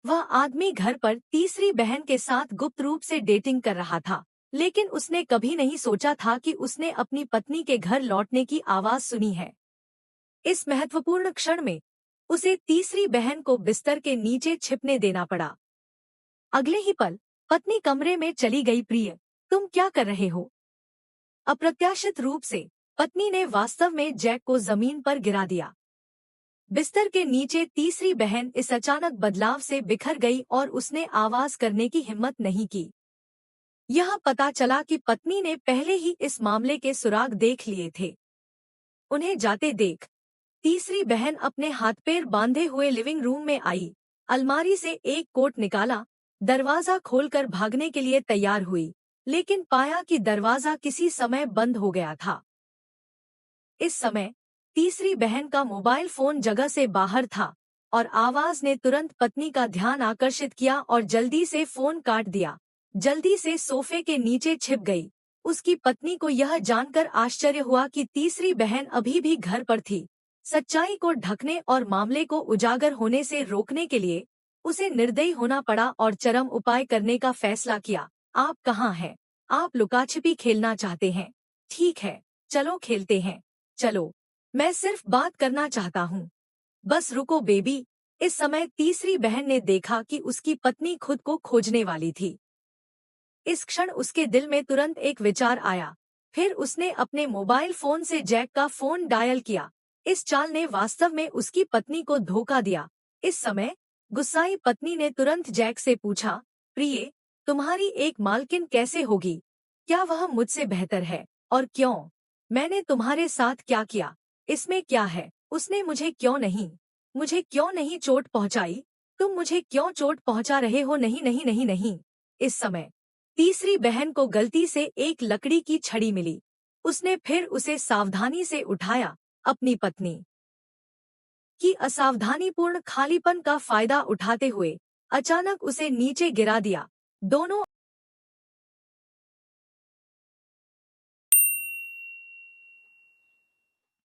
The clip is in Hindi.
वह आदमी घर पर तीसरी बहन के साथ गुप्त रूप से डेटिंग कर रहा था, लेकिन उसने कभी नहीं सोचा था कि उसने अपनी पत्नी के घर लौटने की आवाज सुनी है। इस महत्वपूर्ण क्षण में उसे तीसरी बहन को बिस्तर के नीचे छिपने देना पड़ा। अगले ही पल पत्नी कमरे में चली गई। प्रिय, तुम क्या कर रहे हो? अप्रत्याशित रूप से पत्नी ने वास्तव में जैक को जमीन पर गिरा दिया। बिस्तर के नीचे तीसरी बहन इस अचानक बदलाव से बिखर गई और उसने आवाज करने की हिम्मत नहीं की। यह पता चला कि पत्नी ने पहले ही इस मामले के सुराग देख लिए थे। उन्हें जाते देख तीसरी बहन अपने हाथ पैर बांधे हुए लिविंग रूम में आई, अलमारी से एक कोट निकाला, दरवाजा खोलकर भागने के लिए तैयार हुई, लेकिन पाया कि दरवाजा किसी समय बंद हो गया था। इस समय तीसरी बहन का मोबाइल फोन जगह से बाहर था और आवाज ने तुरंत पत्नी का ध्यान आकर्षित किया और जल्दी से फोन काट दिया। जल्दी से सोफे के नीचे छिप गई। उसकी पत्नी को यह जानकर आश्चर्य हुआ कि तीसरी बहन अभी भी घर पर थी। सच्चाई को ढकने और मामले को उजागर होने से रोकने के लिए उसे निर्दयी होना पड़ा और चरम उपाय करने का फैसला किया। आप कहाँ हैं? आप लुकाछिपी खेलना चाहते हैं? ठीक है, चलो खेलते हैं। चलो, मैं सिर्फ बात करना चाहता हूँ। बस रुको बेबी। इस समय तीसरी बहन ने देखा कि उसकी पत्नी खुद को खोजने वाली थी। इस क्षण उसके दिल में तुरंत एक विचार आया। फिर उसने अपने मोबाइल फोन से जैक का फोन डायल किया। इस चाल ने वास्तव में उसकी पत्नी को धोखा दिया। इस समय गुस्साई पत्नी ने तुरंत जैक से पूछा, प्रिय, तुम्हारी एक मालकिन कैसे होगी? क्या वह मुझसे बेहतर है? और क्यों? मैंने तुम्हारे साथ क्या किया? इसमें क्या है? उसने मुझे क्यों नहीं चोट पहुंचाई? तुम मुझे क्यों चोट पहुंचा रहे हो? नहीं नहीं नहीं नहीं। इस समय तीसरी बहन को गलती से एक लकड़ी की छड़ी मिली। उसने फिर उसे सावधानी से उठाया। अपनी पत्नी की असावधानीपूर्ण खालीपन का फायदा उठाते हुए अचानक उसे नीचे गिरा दिया। दोनों